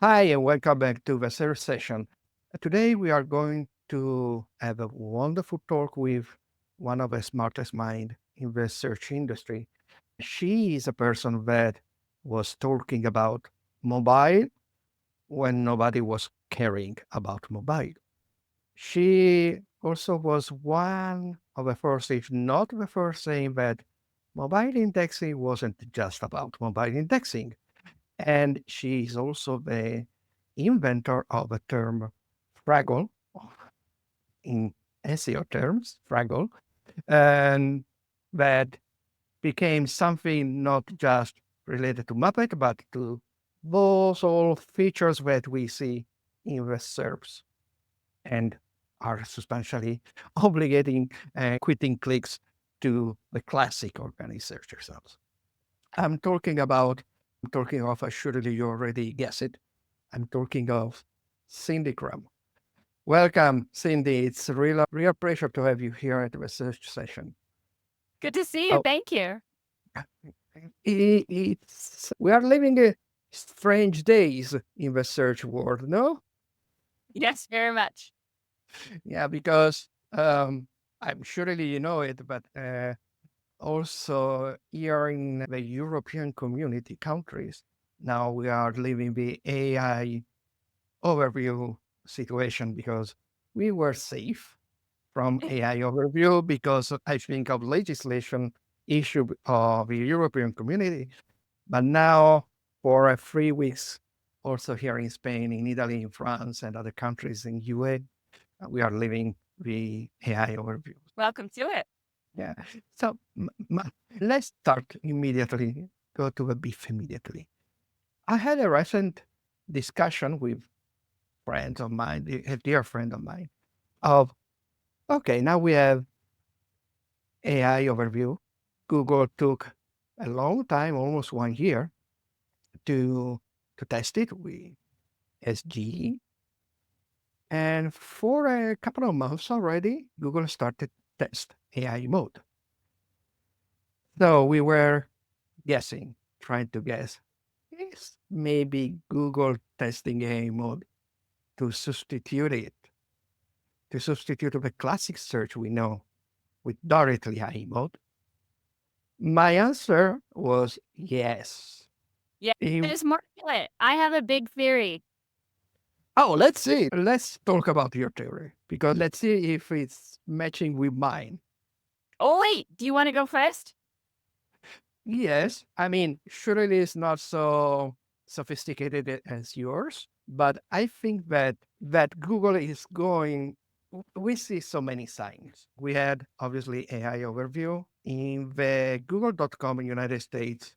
Hi, and welcome back to the third session. Today, we are going to have a wonderful talk with one of the smartest mind in the search industry. She is a person that was talking about mobile when nobody was caring about mobile. She also was one of the first, if not the first, saying that mobile indexing wasn't just about mobile indexing. And she is also the inventor of the term Fraggle in SEO terms, Fraggle, and that became something not just related to Muppet, but to those all features that we see in the SERPs and are substantially obligating quitting clicks to the classic organic search results. I'm talking of, surely you already guessed it, I'm talking of Cindy Krum. Welcome, Cindy. It's a real pleasure to have you here at the research session. Good to see you. Oh, Thank you. we are living strange days in the search world, no? Yes, very much. Yeah, because I'm surely you know it, but also here in the European community countries, now we are living the AI overview situation because we were safe from AI overview because I think of legislation issue of the European community. But now for 3 weeks, also here in Spain, in Italy, in France, and other countries in UA, we are living the AI overview. Welcome to it. Yeah. So let's start immediately, go to the beef immediately. I had a recent discussion with friends of mine, a dear friend of mine, of okay, now we have AI overview. Google took a long time, almost 1 year, to to test it with SGE. And for a couple of months already, Google started test AI mode. So we were guessing, trying to guess, is maybe Google testing AI mode to substitute it, to substitute the classic search we know with directly AI mode? My answer was yes. Yeah, It it's more to it. I have a big theory. Oh, let's see. Let's talk about your theory because let's see if it's matching with mine. Oh, wait. Do you want to go first? Yes, I mean, surely it's not so sophisticated as yours, but I think that Google is going. We see so many signs. We had obviously AI overview in the Google.com in United States.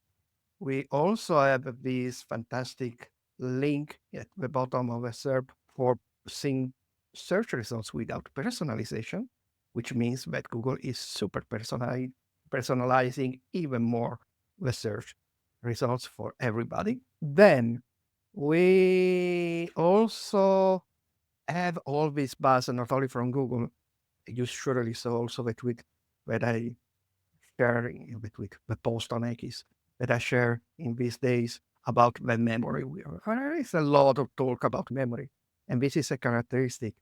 We also have this fantastic link at the bottom of a SERP for seeing search results without personalization, which means that Google is super personalizing even more the search results for everybody. Then we also have all this buzz, and not only from Google. You surely saw also the tweet that I sharing with the post on X that I share in these days about the memory. There is a lot of talk about memory, and this is a characteristic.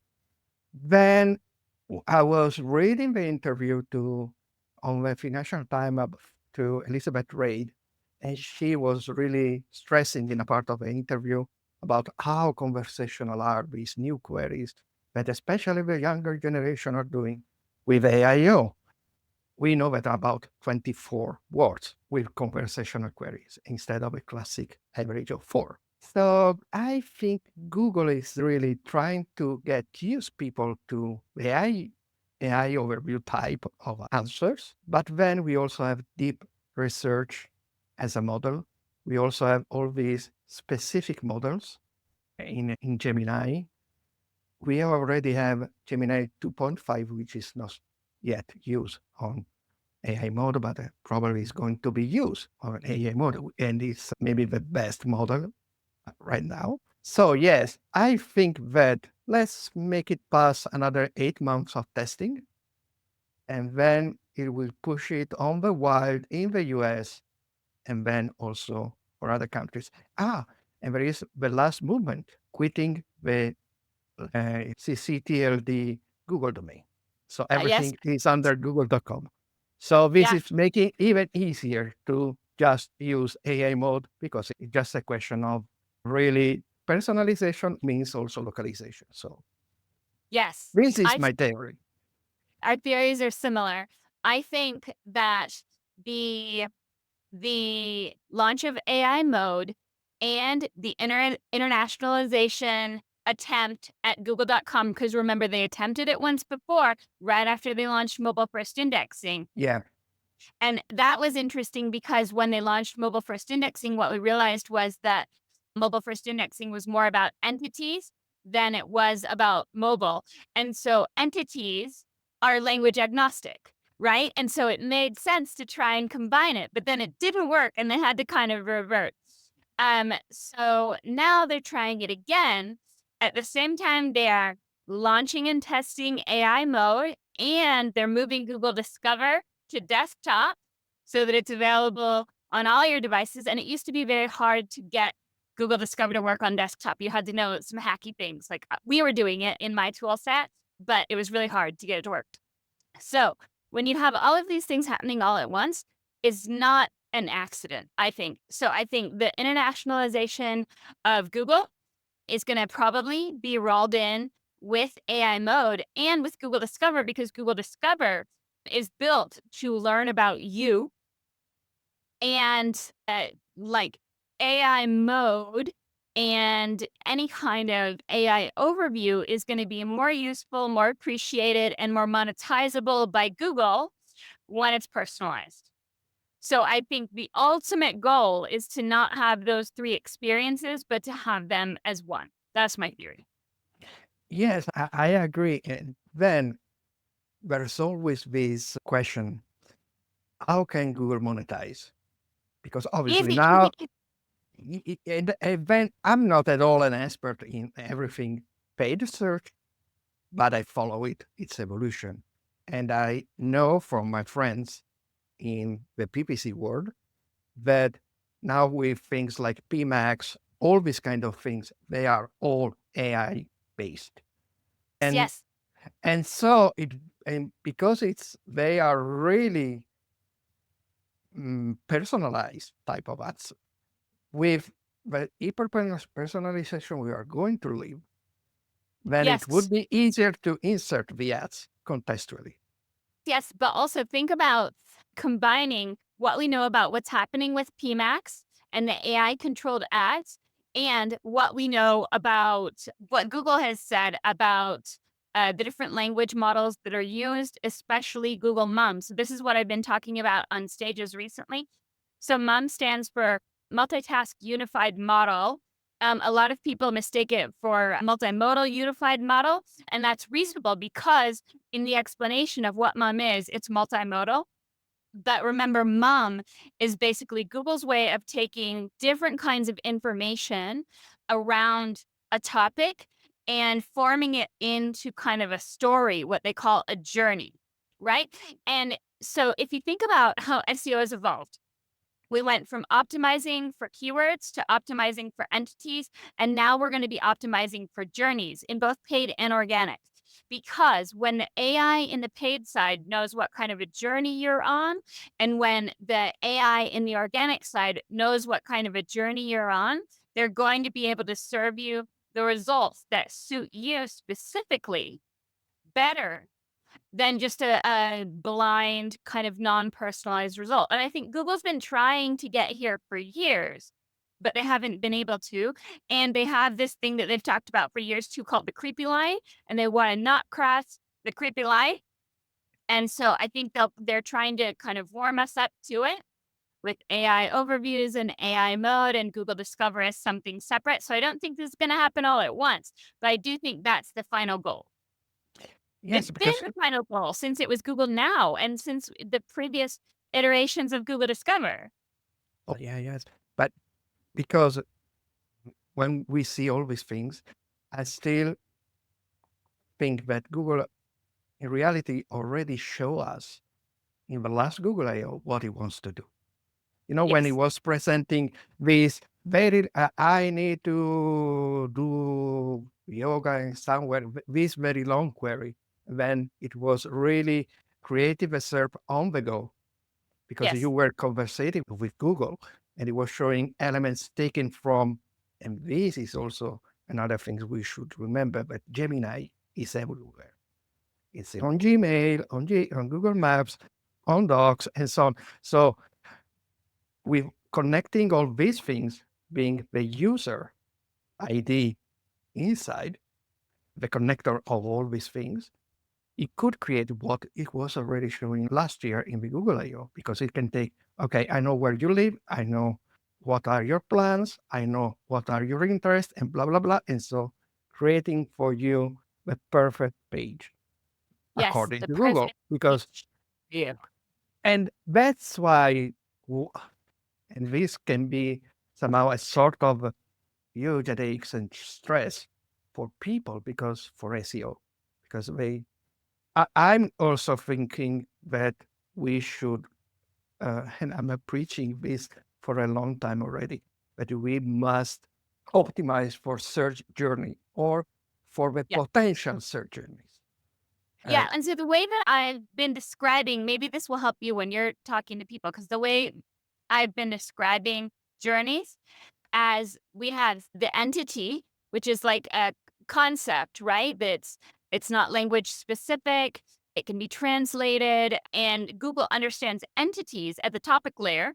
Then I was reading the interview on the Financial Times to Elizabeth Reid, and she was really stressing in a part of the interview about how conversational are these new queries that especially the younger generation are doing with AIO. We know that about 24 words with conversational queries instead of a classic average of 4. So I think Google is really trying to get used people to the AI overview type of answers. But then we also have deep research as a model. We also have all these specific models in Gemini. We already have Gemini 2.5, which is not yet used on AI model, but probably is going to be used on an AI model, and it's maybe the best model right now. So yes, I think that let's make it pass another 8 months of testing, and then it will push it on the wild in the US, and then also for other countries. And there is the last movement, quitting the ccTLD Google domain. So Yes. everything is under google.com. So this Yeah. is making even easier to just use AI mode because it's just a question of really personalization means also localization. So Yes. this is I my theory. Our theories are similar. I think that the the launch of AI mode and the internationalization attempt at google.com, because remember they attempted it once before right after they launched mobile first indexing. Yeah. And that was interesting because when they launched mobile first indexing, what we realized was that mobile first indexing was more about entities than it was about mobile. And so entities are language agnostic, right? And so it made sense to try and combine it, but then it didn't work and they had to kind of revert. So now they're trying it again. At the same time, they are launching and testing AI mode and they're moving Google Discover to desktop so that it's available on all your devices. And it used to be very hard to get Google Discover to work on desktop. You had to know some hacky things. Like we were doing it in my tool set, but it was really hard to get it to work. So when you have all of these things happening all at once, is not an accident, I think. So I think the internationalization of Google is going to probably be rolled in with AI mode and with Google Discover because Google Discover is built to learn about you and like AI mode and any kind of AI overview is going to be more useful, more appreciated, and more monetizable by Google when it's personalized. So I think the ultimate goal is to not have those three experiences, but to have them as one. That's my theory. Yes, I agree. And then there's always this question, how can Google monetize? Because obviously Easy, now, easy. and then I'm not at all an expert in everything paid search, but I follow its evolution. And I know from my friends in the PPC world that now with things like PMax, all these kind of things, they are all AI based. And Yes. and so it and because they are really personalized type of ads with the hyper personalization we are going to live, then it would Yes. be easier to insert the ads contextually. Yes, but also think about combining what we know about what's happening with PMax and the AI controlled ads and what we know about what Google has said about the different language models that are used, especially Google Mum. So, this is what I've been talking about on stages recently. So, Mum stands for Multitask Unified Model. A lot of people mistake it for multimodal unified model, and that's reasonable because in the explanation of what Mum is, it's multimodal. But remember, Mum is basically Google's way of taking different kinds of information around a topic and forming it into kind of a story, what they call a journey, right? And so if you think about how SEO has evolved, we went from optimizing for keywords to optimizing for entities, and now we're going to be optimizing for journeys in both paid and organic. Because when the AI in the paid side knows what kind of a journey you're on, and when the AI in the organic side knows what kind of a journey you're on, they're going to be able to serve you the results that suit you specifically better than just a blind kind of non-personalized result. And I think Google's been trying to get here for years, but they haven't been able to. And they have this thing that they've talked about for years too called the creepy line, and they want to not cross the creepy line. And so I think they're trying to kind of warm us up to it with AI overviews and AI mode and Google Discover as something separate. So I don't think this is going to happen all at once, but I do think that's the final goal. It's Yes, been because the final goal since it was Google Now and since the previous iterations of Google Discover. oh yeah, yes, but because when we see all these things, I still think that Google in reality already show us in the last Google I/O what it wants to do. You know, when it Yes. was presenting this I need to do yoga in somewhere, this very long query. Then it was really creative SERP on the go because you Yes. were conversating with Google and it was showing elements taken from, and this is also another thing we should remember, that Gemini is everywhere. It's on Gmail, on Google Maps, on Docs, and so on. So with connecting all these things, being the user ID inside, the connector of all these things, it could create what it was already showing last year in the Google I/O because it can take, okay, I know where you live, I know what are your plans, I know what are your interests, and blah, blah, blah. And so creating for you the perfect page Yes. according The to Google. perfect Because, page. yeah, and that's why, and this can be somehow a sort of huge headaches and stress for people because for SEO, because I'm also thinking that we should, and I'm preaching this for a long time already, that we must optimize for search journey or for the Yeah. potential search journeys. Uh, Yeah. And so the way that I've been describing, maybe this will help you when you're talking to people, because the way I've been describing journeys as we have the entity, which is like a concept, right? It's not language specific. It can be translated, and Google understands entities at the topic layer.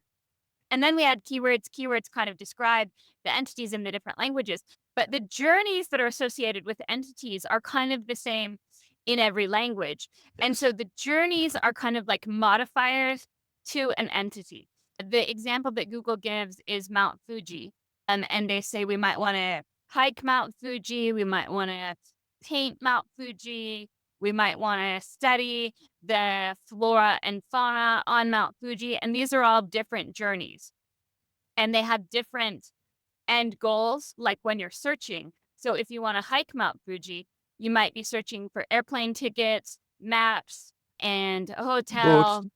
And then we add keywords. Keywords kind of describe the entities in the different languages. But the journeys that are associated with entities are kind of the same in every language. And yes. so the journeys are kind of like modifiers to an entity. The example that Google gives is Mount Fuji. And they say we might want to hike Mount Fuji, we might want to paint Mount Fuji, we might want to study the flora and fauna on Mount Fuji. And these are all different journeys and they have different end goals, like when you're searching. So if you want to hike Mount Fuji, you might be searching for airplane tickets, maps, and a Boots. hotel, The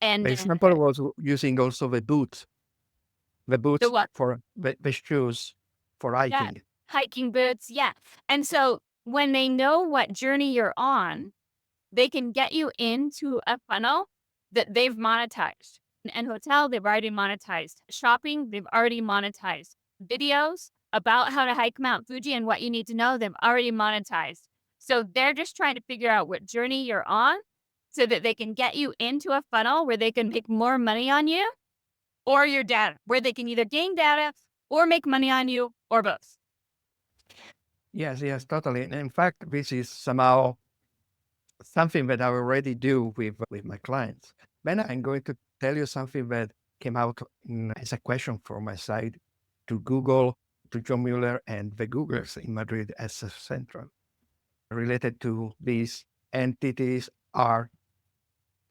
and example was using also the the boots what? for the shoes for Yeah, hiking. hiking boots. Yeah. And so when they know what journey you're on, they can get you into a funnel that they've monetized. And hotel, they've already monetized. Shopping, they've already monetized. Videos about how to hike Mount Fuji and what you need to know, they've already monetized. So they're just trying to figure out what journey you're on so that they can get you into a funnel where they can make more money on you or your data, where they can either gain data or make money on you or both. Yes, yes, totally. And in fact, this is somehow something that I already do with my clients. Then I'm going to tell you something that came out as a question from my side to Google, to John Mueller and the Googlers in Madrid as a central related to these entities are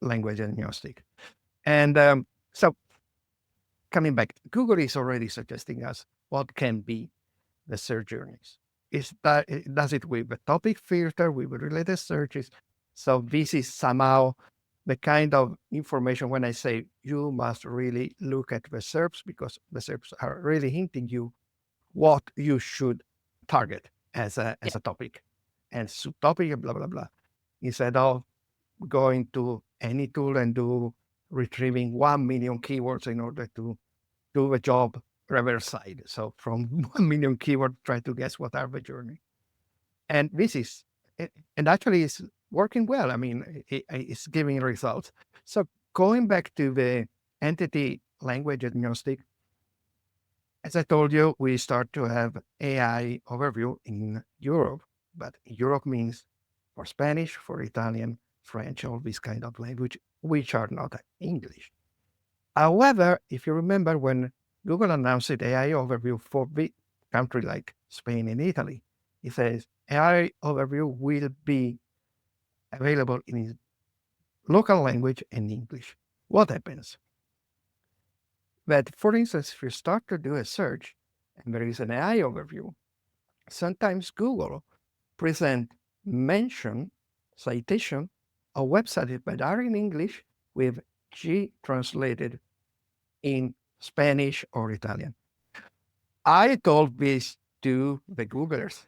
language agnostic. And so coming back, Google is already suggesting us what can be the search journeys. It does it with the topic filter, with related searches. So this is somehow the kind of information when I say you must really look at the SERPs because the SERPs are really hinting you what you should target Yeah. as a topic and subtopic, blah blah blah. Instead of going to any tool and do retrieving 1 million keywords in order to do the job reverse side. So from 1 million keyword, try to guess what are the journey. And this is, and actually it's working well. I mean, it's giving results. So going back to the entity language agnostic, as I told you, we start to have AI overview in Europe, but Europe means for Spanish, for Italian, French, all these kind of language, which are not English. However, if you remember when Google announced it, AI overview for big country like Spain and Italy, it says AI overview will be available in its local language and English. What happens? That, for instance, if you start to do a search and there is an AI overview, sometimes Google present mention, citation of websites that are in English with G translated in Spanish or Italian. I told this to the Googlers,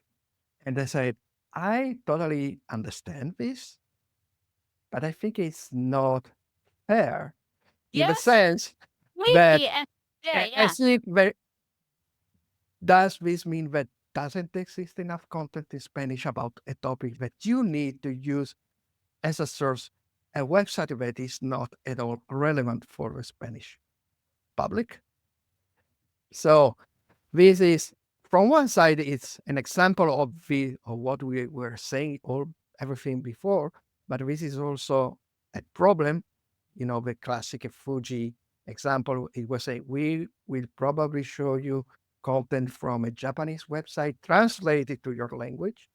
and they said, I totally understand this, but I think it's not fair in the Yes, sense that completely. And yeah, yeah. as if there, does this mean that doesn't exist enough content in Spanish about a topic that you need to use as a source, a website that is not at all relevant for the Spanish public? So this is, from one side, it's an example of what we were saying or everything before, but this is also a problem. The classic Fuji example, it was saying, we will probably show you content from a Japanese website translated to your language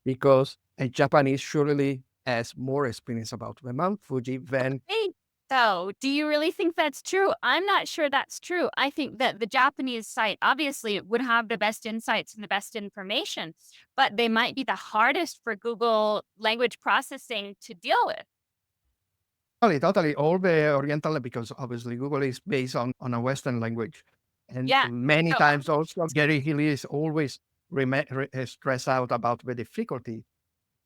because a Japanese surely has more experience about the Mount Fuji than. Hey, so do you really think that's true? I'm not sure that's true. I think that the Japanese site obviously would have the best insights and the best information, but they might be the hardest for Google language processing to deal with. Totally, totally. All the Oriental, because obviously Google is based on a Western language. And Yeah. many So, times also, Gary Hill is always stressed out about the difficulty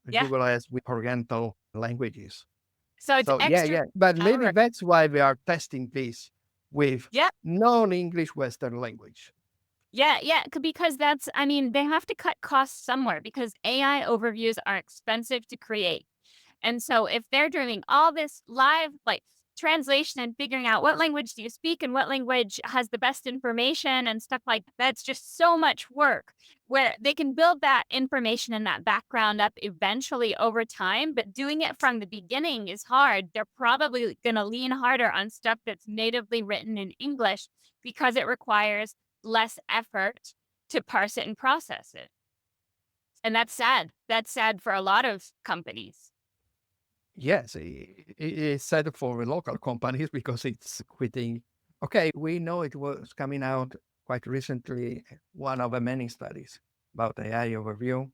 that yeah. Google has with Oriental languages. So it's So, yeah, extra yeah. But maybe power. that's why we are testing this with Yeah. non English Western language. Yeah, yeah, because that's I mean, they have to cut costs somewhere because AI overviews are expensive to create. And so if they're doing all this live like translation and figuring out what language do you speak and what language has the best information and stuff like that's just so much work where they can build that information and that background up eventually over time, but doing it from the beginning is hard. They're probably going to lean harder on stuff that's natively written in English because it requires less effort to parse it and process it. And that's sad. That's sad for a lot of companies. Yes, it's sad for the local companies because it's quitting. Okay, we know it was coming out quite recently, one of the many studies about AI overview,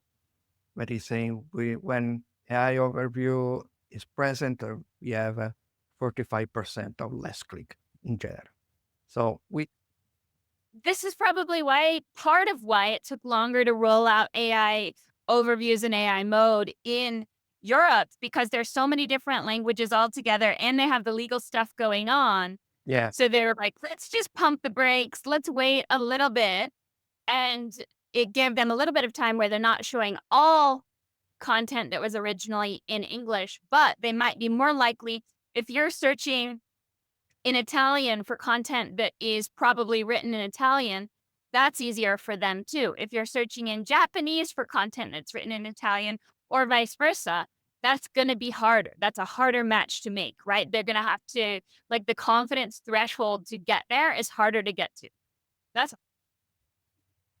that is saying when AI overview is present, we have 45% of less click in general. So we. This is probably why part of why it took longer to roll out AI overviews and AI mode in Europe because there's so many different languages all together and they have the legal stuff going on. Yeah. So they're like, let's just pump the brakes. Let's wait a little bit. And it gave them a little bit of time where they're not showing all content that was originally in English, but they might be more likely if you're searching in Italian for content that is probably written in Italian, that's easier for them too. If you're searching in Japanese for content that's written in Italian or vice versa, that's going to be harder. That's a harder match to make, right? They're going to have to, like, the confidence threshold to get there is harder to get to. That's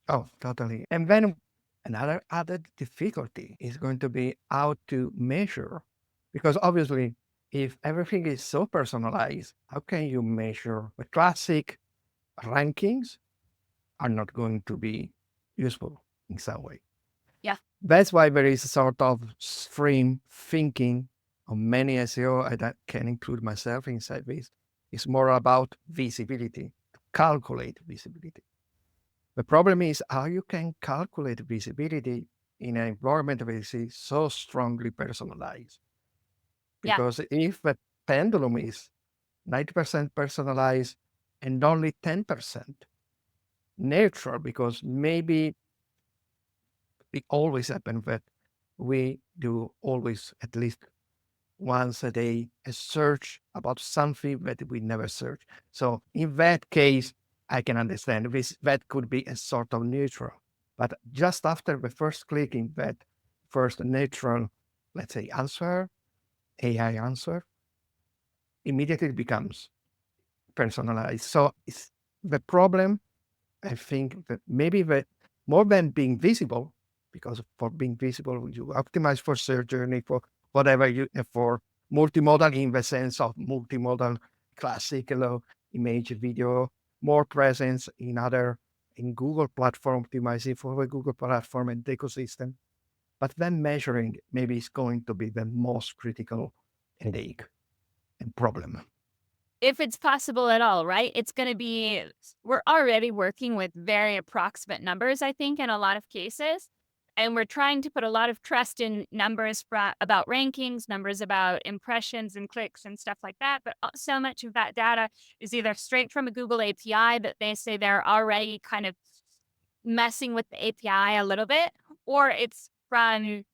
Oh, totally. And then another added difficulty is going to be how to measure, because obviously, if everything is so personalized, how can you measure? The classic rankings are not going to be useful in some way. yeah, That's why there is a sort of stream thinking on many SEO, and that can include myself inside this. It's more about visibility, to calculate visibility. The problem is how you can calculate visibility in an environment that is so strongly personalized. yeah, Because if the pendulum is 90% personalized and only 10% neutral, because maybe it always happens that we do always at least once a day a search about something that we never search. So in that case, I can understand this. That could be a sort of neutral. But just after the first clicking, that first neutral, let's say, answer, AI answer, immediately becomes personalized. So it's the problem. I think that maybe the more than being visible, because for being visible, you optimize for search journey, for whatever you for multimodal in the sense of multimodal classic image, video, more presence in Google platform, optimizing for the Google platform and ecosystem. But then measuring maybe is going to be the most critical headache and problem. if it's possible at all, right? It's going to be, we're already working with very approximate numbers, I think, in a lot of cases. And we're trying to put a lot of trust in numbers about rankings, numbers about impressions and clicks and stuff like that. But so much of that data is either straight from a Google API that they say they're already kind of messing with the API a little bit, or it's from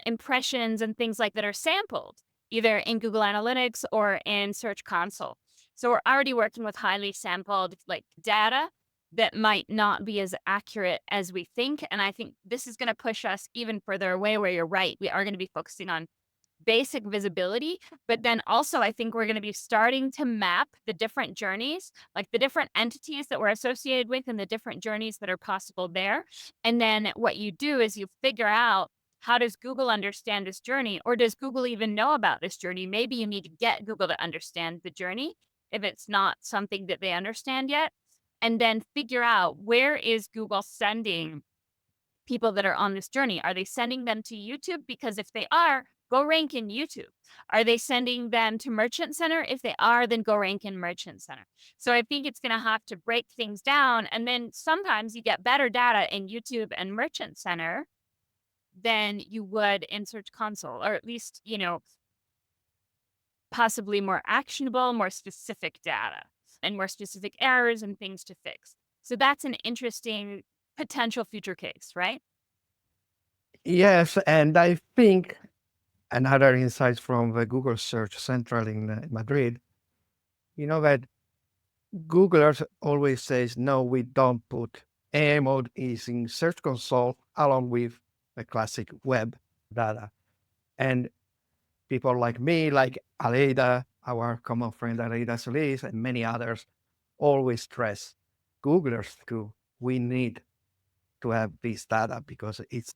impressions and things like that are sampled either in Google Analytics or in Search Console. So we're already working with highly sampled like data that might not be as accurate as we think. And I think this is going to push us even further away where you're right. We are going to be focusing on basic visibility, but then also I think we're going to be starting to map the different journeys, like the different entities that we're associated with and the different journeys that are possible there. And then what you do is you figure out, how does Google understand this journey, or does Google even know about this journey? Maybe you need to get Google to understand the journey if it's not something that they understand yet. And then figure out, where is Google sending people that are on this journey? Are they sending them to YouTube? Because if they are, go rank in YouTube. Are they sending them to Merchant Center? If they are, then go rank in Merchant Center. So I think it's going to have to break things down. And then sometimes you get better data in YouTube and Merchant Center than you would in Search Console, or at least, possibly more actionable, more specific data and more specific errors and things to fix. So that's an interesting potential future case, right? Yes, and I think another insight from the Google Search Central in Madrid, that Google always says, no, we don't put AI mode is in Search Console along with the classic web data. And people like me, like Aleida, our common friend Aleida Solis, and many others always stress, Googlers too, we need to have this data because it's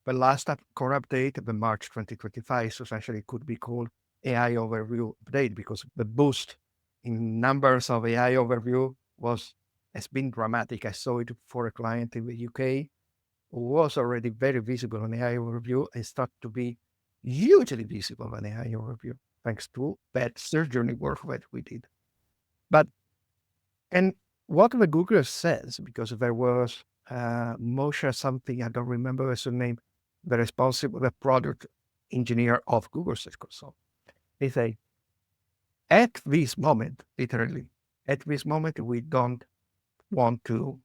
the last core update, the March 2025, so essentially could be called AI overview update because the boost in numbers of AI overview has been dramatic. I saw it for a client in the UK who was already very visible on AI overview and started to be hugely visible on AI overview, thanks to that search journey work that we did. But and what the Google says, because there was Moshe something, I don't remember his name, the product engineer of Google Search Console. They say, at this moment, literally, at this moment, we don't want to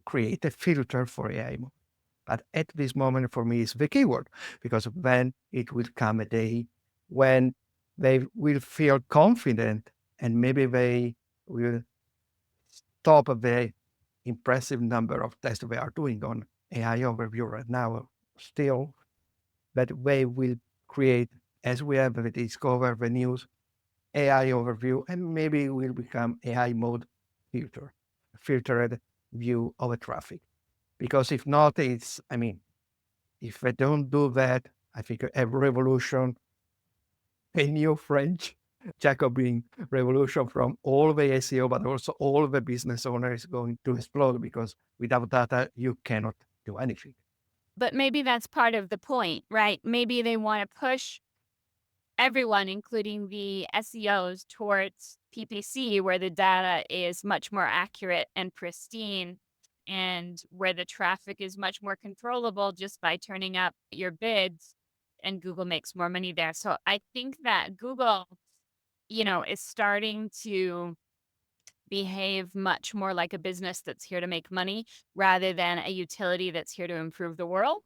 create a filter for AI mode. But at this moment, for me, it's the keyword, because then it will come a day when they will feel confident and maybe they will stop the impressive number of tests we are doing on AI overview right now. Still, that they will create, as we have discovered the news, AI overview, and maybe it will become AI mode filtered view of the traffic. Because if not, if they don't do that, I think a revolution, a new French Jacobin revolution from all the SEO, but also all the business owners is going to explode because without data, you cannot do anything. But maybe that's part of the point, right? Maybe they want to push everyone, including the SEOs, towards PPC, where the data is much more accurate and pristine, and where the traffic is much more controllable just by turning up your bids, and Google makes more money there. So I think that Google, is starting to behave much more like a business that's here to make money rather than a utility that's here to improve the world.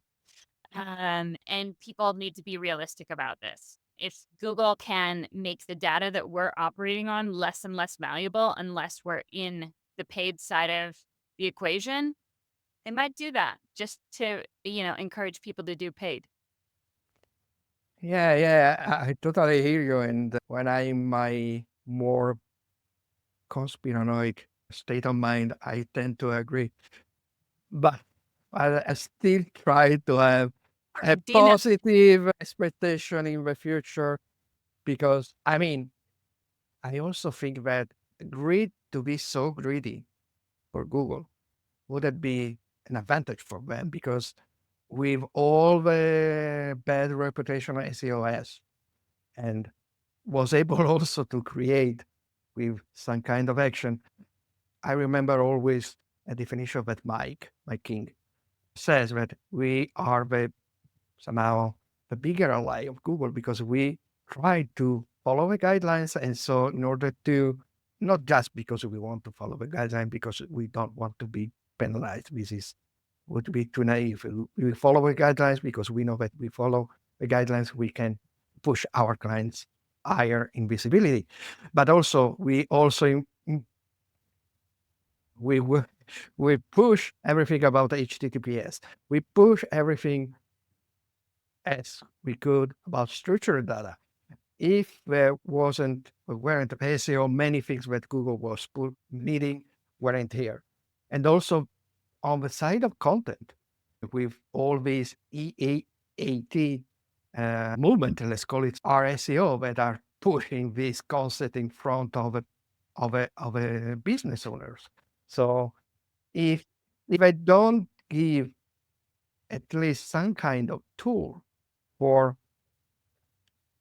And people need to be realistic about this. If Google can make the data that we're operating on less and less valuable unless we're in the paid side of the equation, they might do that just to, encourage people to do paid. Yeah, I totally hear you. And when I'm in my more conspiranoic state of mind, I tend to agree. But I still try to have a Dina, positive expectation in the future because, I also think that to be so greedy for Google, would it be an advantage for them? Because with all the bad reputation SEO has, and was able also to create with some kind of action. I remember always a definition that Mike King, says that we are somehow the bigger ally of Google because we try to follow the guidelines. And so, in order to, not just because we want to follow the guideline, because we don't want to be penalized, this is would be too naive. We follow the guidelines because we know that we follow the guidelines, we can push our clients higher in visibility. But also, we we push everything about HTTPS. We push everything as we could about structured data. If there weren't SEO, many things that Google was needing weren't here. And also on the side of content, with all these EAT movement, let's call it RSEO, that are pushing this concept in front of a business owners. So if I don't give at least some kind of tool for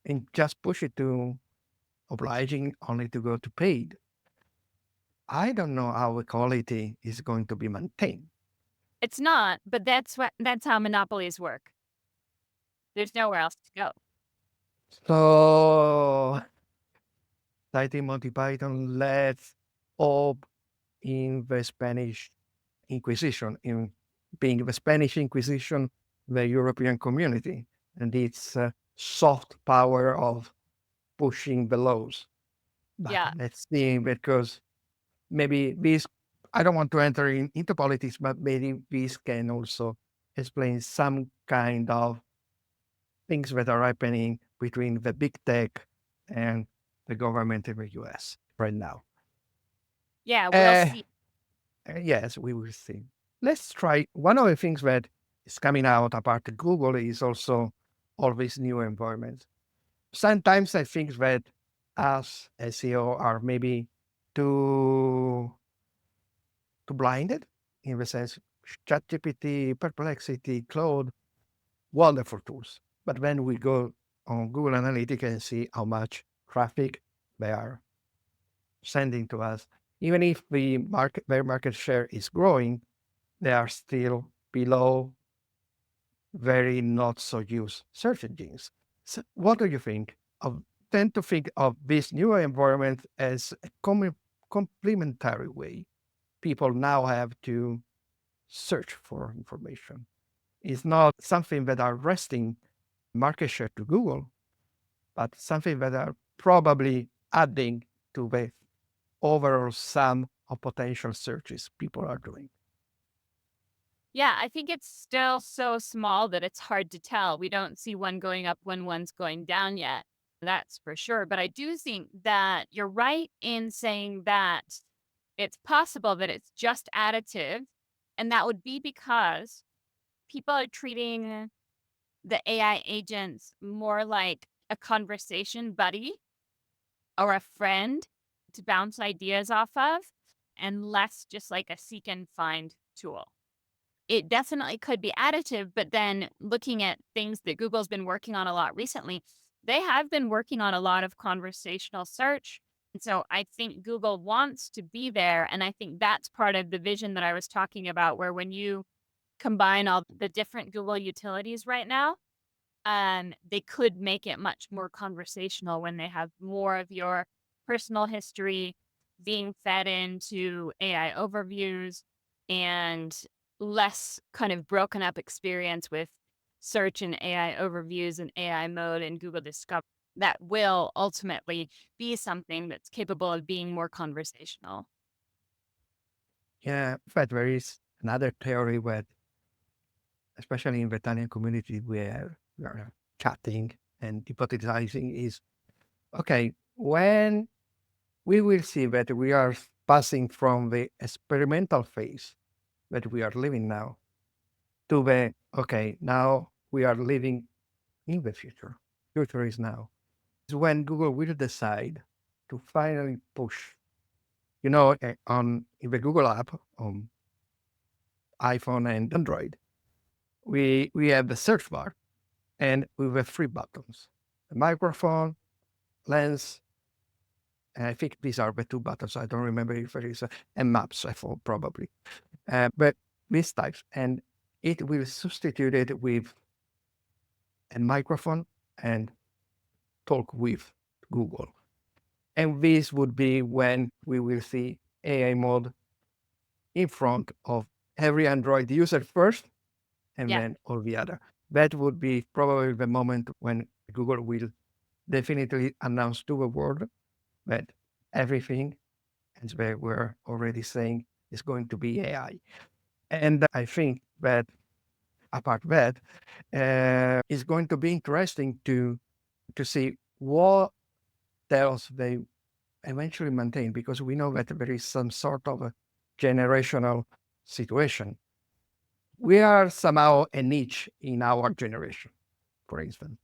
and just push it to obliging only to go to paid, I don't know how the quality is going to be maintained. It's not, but that's how monopolies work. There's nowhere else to go. So, citing Monty Python, let's hope in the Spanish Inquisition, in being the Spanish Inquisition, the European community, and its soft power of pushing the laws. But Yeah. let's see, because maybe this, I don't want to enter into politics, but maybe this can also explain some kind of things that are happening between the big tech and the government in the US right now. Yeah, we'll Uh, see. yes, we will see. Let's try. One of the things that is coming out apart of Google is also all these new environments. Sometimes I think that us SEO are maybe too blinded in the sense ChatGPT, Perplexity, Claude, wonderful tools. But when we go on Google Analytics and see how much traffic they are sending to us, even if their market share is growing, they are still below very not so used search engines. So what do you think? Of tend to think of this new environment as a complementary way people now have to search for information. It's not something that are resting market share to Google, but something that are probably adding to the overall sum of potential searches people are doing. Yeah, I think it's still so small that it's hard to tell. We don't see one going up when one's going down yet. That's for sure. But I do think that you're right in saying that it's possible that it's just additive. And that would be because people are treating the AI agents more like a conversation buddy or a friend to bounce ideas off of, and less just like a seek and find tool. It definitely could be additive, but then looking at things that Google's been working on a lot recently, they have been working on a lot of conversational search. And so I think Google wants to be there. And I think that's part of the vision that I was talking about, where when you combine all the different Google utilities right now, they could make it much more conversational when they have more of your personal history being fed into AI overviews and less kind of broken up experience with search and AI overviews and AI mode and Google Discover. That will ultimately be something that's capable of being more conversational. Yeah, in fact, there is another theory where, especially in the Italian community, we are chatting and hypothesizing is okay, when we will see that we are passing from the experimental phase that we are living now to the okay, now we are living in the future. Future is now. Is when Google will decide to finally push. On in the Google app on iPhone and Android, we have the search bar and we have three buttons: the microphone, lens, And I think these are the two buttons. I don't remember if there is a maps, I thought probably. But these types, and it will substitute it with a microphone and talk with Google. And this would be when we will see AI mode in front of every Android user first, and Yeah. then all the other. That would be probably the moment when Google will definitely announce to the world that everything, as they were already saying, is going to be AI. And I think that apart that, it's going to be interesting to see what else they eventually maintain, because we know that there is some sort of a generational situation. We are somehow a niche in our generation, for instance,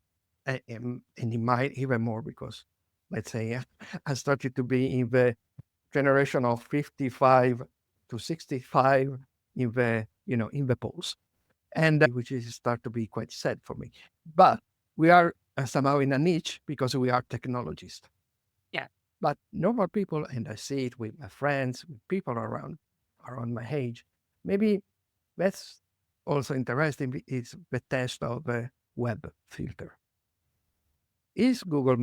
and in mine even more because, let's say, I started to be in the generation of 55 to 65 in the polls, and which is start to be quite sad for me. But we are somehow in a niche because we are technologists. Yeah. But normal people, and I see it with my friends, with people around my age, maybe that's also interesting. Is the test of the web filter. Is Google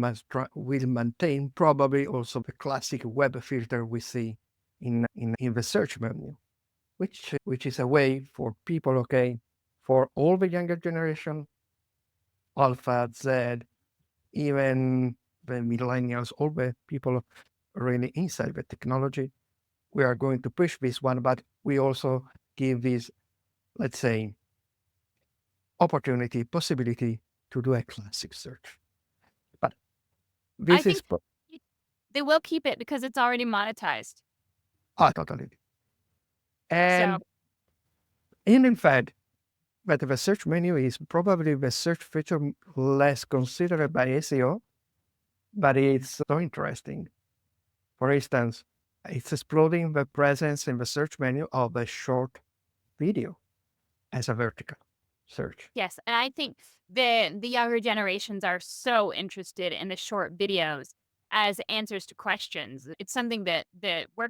will maintain probably also the classic web filter we see in the search menu, which is a way for people, okay, for all the younger generation, Alpha, Z, even the millennials, all the people really inside the technology, we are going to push this one, but we also give this, let's say, opportunity, possibility to do a classic search. But I this is think they will keep it because it's already monetized. totally. So And in fact, but the search menu is probably the search feature less considered by SEO, but it's so interesting. For instance, it's exploding the presence in the search menu of a short video as a vertical search. yes, and I think the younger generations are so interested in the short videos as answers to questions. It's something that we're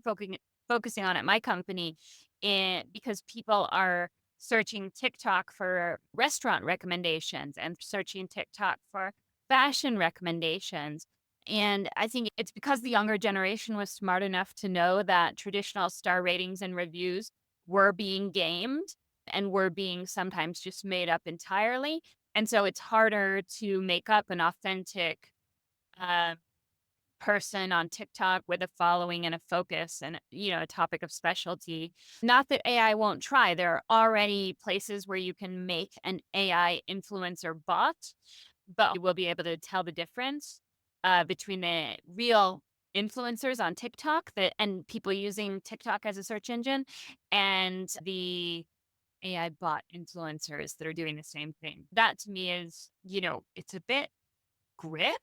focusing on at my company, because people are searching TikTok for restaurant recommendations and searching TikTok for fashion recommendations. And I think it's because the younger generation was smart enough to know that traditional star ratings and reviews were being gamed and were being sometimes just made up entirely. And so it's harder to make up an authentic uh, person on TikTok with a following and a focus and, a topic of specialty. Not that AI won't try. There are already places where you can make an AI influencer bot, but you will be able to tell the difference between the real influencers on TikTok and people using TikTok as a search engine and the AI bot influencers that are doing the same thing. That to me is, it's a bit grit,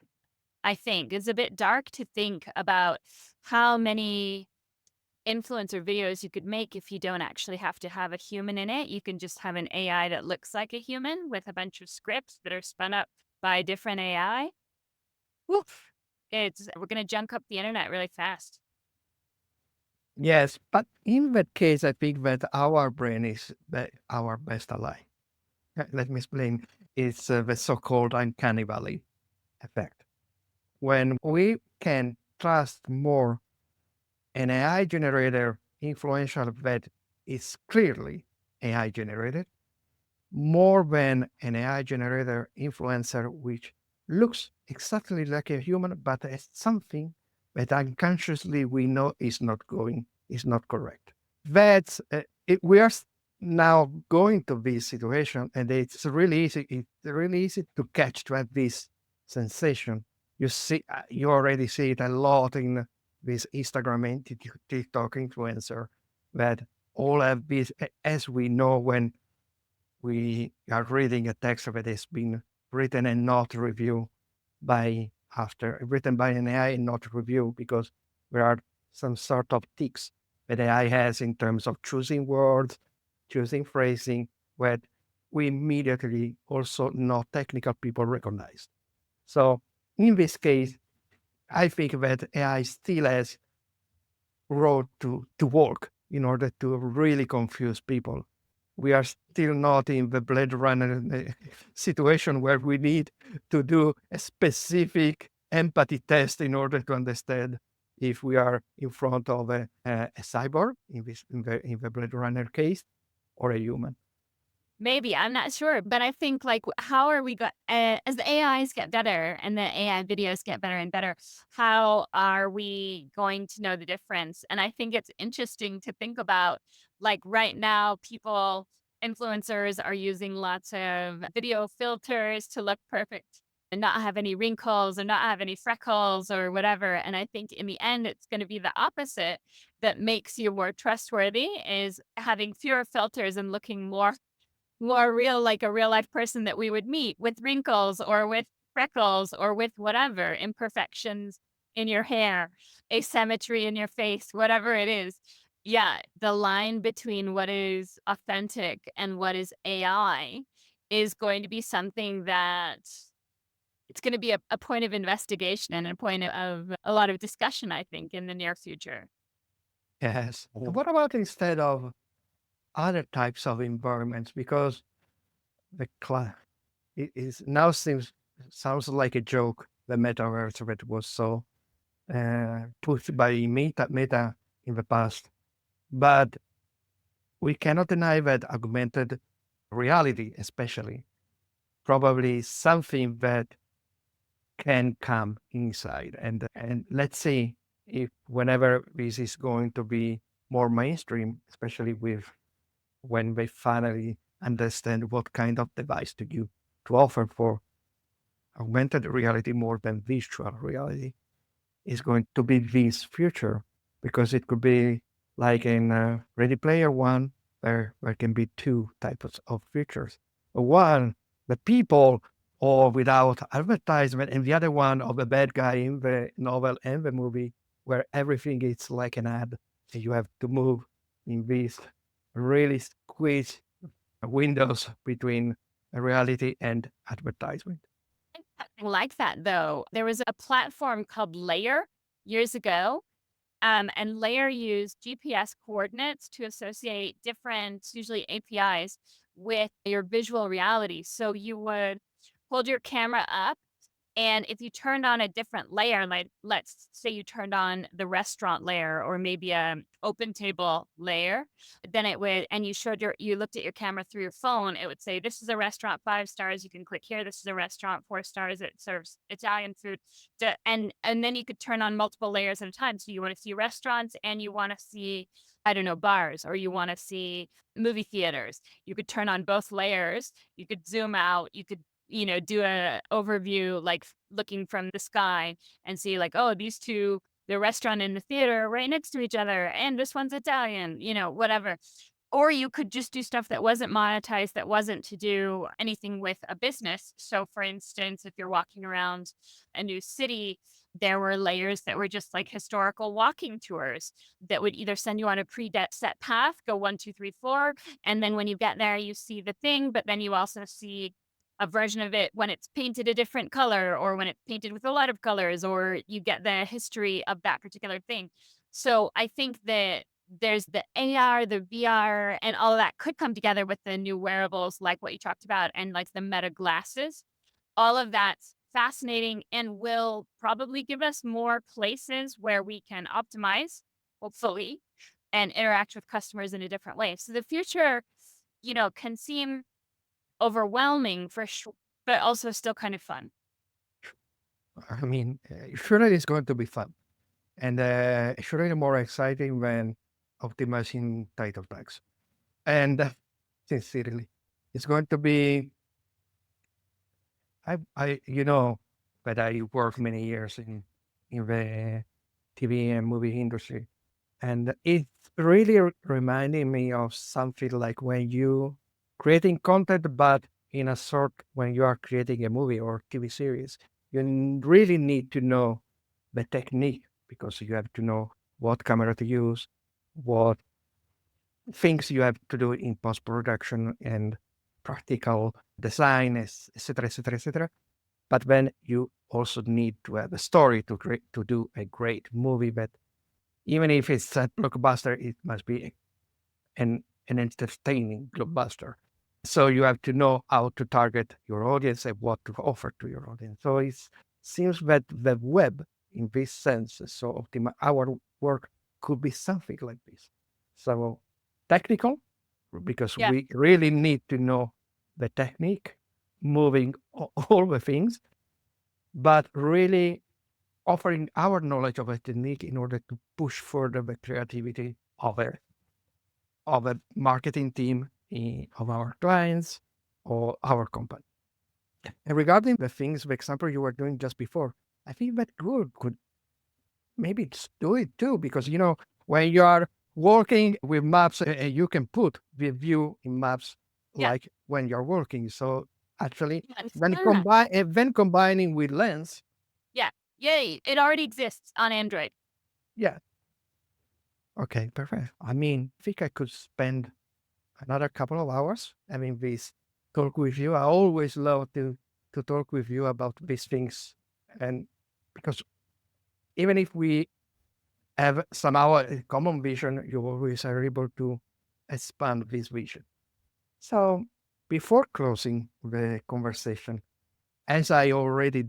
I think. It's a bit dark to think about how many influencer videos you could make if you don't actually have to have a human in it. You can just have an AI that looks like a human with a bunch of scripts that are spun up by a different AI. Woof. We're going to junk up the internet really fast. Yes, but in that case, I think that our brain is our best ally. Let me explain. It's the so-called uncanny valley effect. When we can trust more an AI generator influential that is clearly AI generated, more than an AI generator influencer which looks exactly like a human, but it's something that unconsciously we know is not correct. That's we are now going to this situation, and it's really easy. It's really easy to catch to have this sensation. You already see it a lot in this Instagram and TikTok influencer that all have this, as we know when we are reading a text that has been written and not reviewed by after written by an AI and not reviewed because there are some sort of tics that AI has in terms of choosing words, choosing phrasing, that we immediately also not technical people recognize. So in this case, I think that AI still has road to work in order to really confuse people. We are still not in the Blade Runner situation where we need to do a specific empathy test in order to understand if we are in front of a cyborg in the Blade Runner case or a human. Maybe, I'm not sure, but I think, like, how are we as the AIs get better and the AI videos get better and better, how are we going to know the difference? And I think it's interesting to think about, like, right now, influencers are using lots of video filters to look perfect and not have any wrinkles or not have any freckles or whatever, and I think in the end, it's gonna be the opposite that makes you more trustworthy, is having fewer filters and looking more real, like a real life person that we would meet with wrinkles or with freckles or with whatever imperfections in your hair, asymmetry in your face, whatever it is. Yeah, the line between what is authentic and what is AI is going to be something that it's going to be a point of investigation and a point of a lot of discussion, I think, in the near future. Yes. And what about instead of other types of environments? Because the it is now sounds like a joke. The metaverse that was so pushed by Meta in the past, but we cannot deny that augmented reality, especially, probably something that can come inside. And let's see if whenever this is going to be more mainstream, especially with when they finally understand what kind of device to offer for augmented reality more than virtual reality is going to be this future, because it could be like in Ready Player One, where there can be two types of futures. One, the people or without advertisement, and the other one of the bad guy in the novel and the movie, where everything is like an ad. And you have to move in these really squeeze windows between reality and advertisement. Something like that, though. There was a platform called Layer years ago. And Layer used GPS coordinates to associate different, usually APIs, with your visual reality. So you would hold your camera up, and if you turned on a different layer, like let's say you turned on the restaurant layer or maybe a open table layer, then it would, and you looked at your camera through your phone, it would say, this is a restaurant 5 stars. You can click here. This is a restaurant 4 stars. It serves Italian food. And then you could turn on multiple layers at a time. So you want to see restaurants and you want to see, I don't know, bars, or you want to see movie theaters. You could turn on both layers. You could zoom out. You could do a overview, like looking from the sky and see like, oh, the restaurant and the theater are right next to each other. And this one's Italian, whatever. Or you could just do stuff that wasn't monetized, that wasn't to do anything with a business. So for instance, if you're walking around a new city, there were layers that were just like historical walking tours that would either send you on a set path, go 1, 2, 3, 4. And then when you get there, you see the thing, but then you also see a version of it when it's painted a different color or when it's painted with a lot of colors, or you get the history of that particular thing. So I think that there's the AR, the VR, and all of that could come together with the new wearables, like what you talked about, and like the meta glasses. All of that's fascinating and will probably give us more places where we can optimize, hopefully, and interact with customers in a different way. So the future, can seem overwhelming for sure, but also still kind of fun. I mean, surely it's going to be fun. And surely more exciting than optimizing title tags. And sincerely, it's going to be, that I worked many years in the TV and movie industry. And it's really reminding me of something like when you creating content, but when you are creating a movie or TV series, you really need to know the technique, because you have to know what camera to use, what things you have to do in post production and practical design, etc., etc., etc. But then you also need to have a story to do a great movie. But even if it's a blockbuster, it must be an entertaining blockbuster. So you have to know how to target your audience and what to offer to your audience. So it seems that the web, in this sense, so our work could be something like this. So technical, because Yeah. we really need to know the technique, moving all the things, but really offering our knowledge of a technique in order to push further the creativity of a marketing team of our clients or our company. And regarding the things, the example you were doing just before, I think that Google could maybe do it too, because when you are working with maps, you can put the view in maps Yeah. like when you're working. So actually, Yeah. Yeah. then combining with Lens, Yeah. Yay. It already exists on Android. yeah, okay, perfect. I mean, I think I could spend another couple of hours having this talk with you. I always love to talk with you about these things, and because even if we have somehow a common vision, you always are able to expand this vision. So before closing the conversation, as I already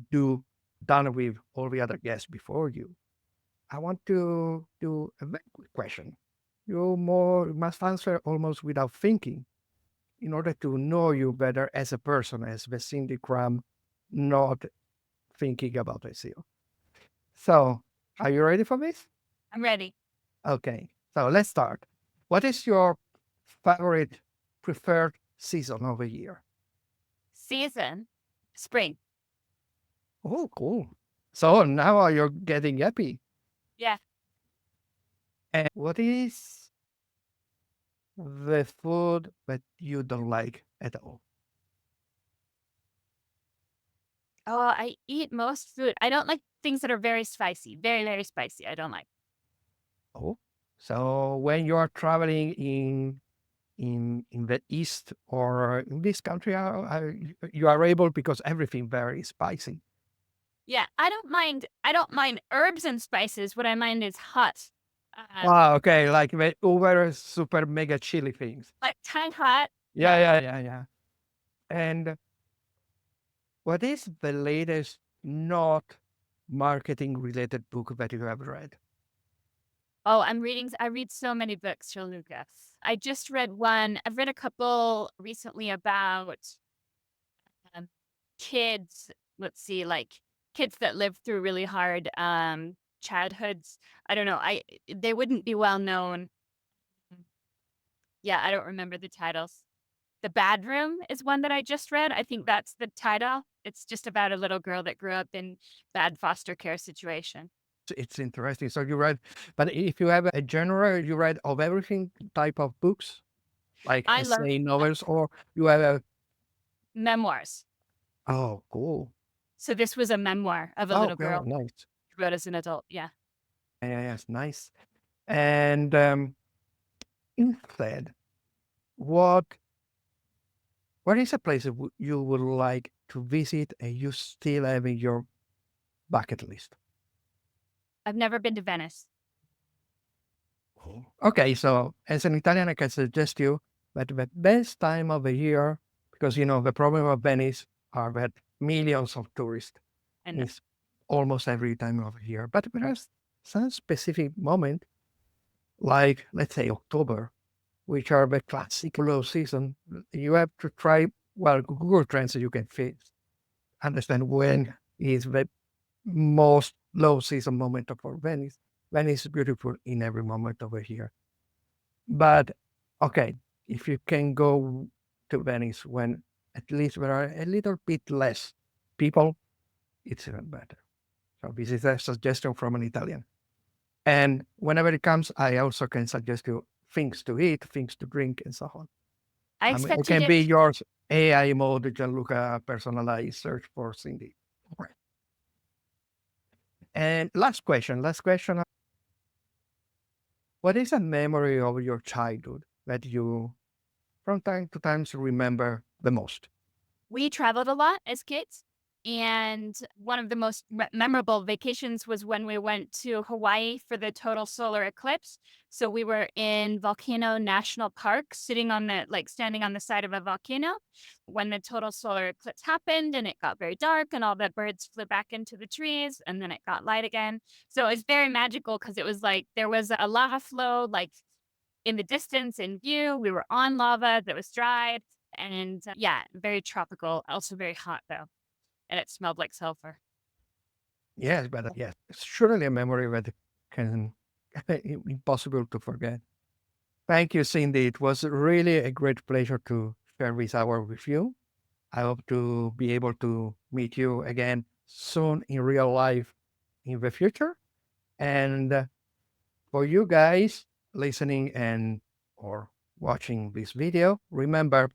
done with all the other guests before you, I want to do a very quick question. You must answer almost without thinking in order to know you better as a person, as the Cindy Krum, not thinking about SEO. So, are you ready for this? I'm ready. Okay, so let's start. What is your favorite preferred season of the year? Season. Spring. Oh, cool. So now you're getting happy. Yeah. And what is the food that you don't like at all? Oh, I eat most food. I don't like things that are very spicy. Very, very spicy. I don't like. Oh, so when you're traveling in the east or in this country, you are able because everything very spicy. Yeah, I don't mind herbs and spices. What I mind is hot. Wow, okay, like the uber super mega chili things. Like tang hot. Yeah, No. yeah, yeah, yeah. And what is the latest not marketing related book that you have read? Oh, I read so many books, Gianluca. I just read one. I've read a couple recently about um, kids. Let's see, like kids that live through really hard childhoods. I don't know. They wouldn't be well known. Yeah, I don't remember the titles. The Bad Room is one that I just read. I think that's the title. It's just about a little girl that grew up in bad foster care situation. It's interesting. So you read, but if you have a genre, you read of everything type of books, like I love essay novels, or you have a, memoirs. oh, cool. So this was a memoir of a Oh, little yeah, girl nice. who wrote as an adult. Yeah. Yeah, yeah, yes, nice. And instead, what what is a place that you would like to visit and you still have in your bucket list? I've never been to Venice. Oh. Okay, so as an Italian, I can suggest you that the best time of the year, because the problem of Venice are that millions of tourists And is almost every time of the year. But there's some specific moment, like let's say October, which are the classic low season. You have to try, well, Google Trends, so you can understand when is the most low season moment for Venice. Venice is beautiful in every moment over here. But okay, if you can go to Venice when at least there are a little bit less people, it's even better. So this is a suggestion from an Italian. And whenever it comes, I also can suggest you things to eat, things to drink, and so on. I I mean, it expect you can to. be yours AI mode, Gianluca personalized search for Cindy. Right. And last question. What is a memory of your childhood that you from time to time remember the most? We traveled a lot as kids. And one of the most memorable vacations was when we went to Hawaii for the total solar eclipse. So we were in Volcano National Park, sitting on the, like, standing on the side of a volcano when the total solar eclipse happened, and it got very dark and all the birds flew back into the trees and then it got light again. So it's very magical because it was like there was a lava flow, like, in the distance in view. We were on lava that was dried. And yeah, very tropical, also very hot though. And it smelled like sulfur. Yes, but yes, it's surely a memory that can impossible to forget. Thank you, Cindy. It was really a great pleasure to share this hour with you. I hope to be able to meet you again soon in real life in the future. And for you guys listening and or watching this video, remember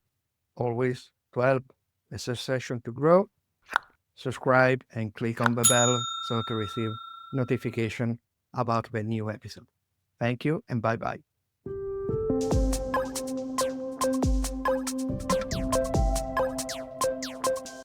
always to help the session to grow, subscribe and click on the bell so to receive notification about the new episode. Thank you and bye bye.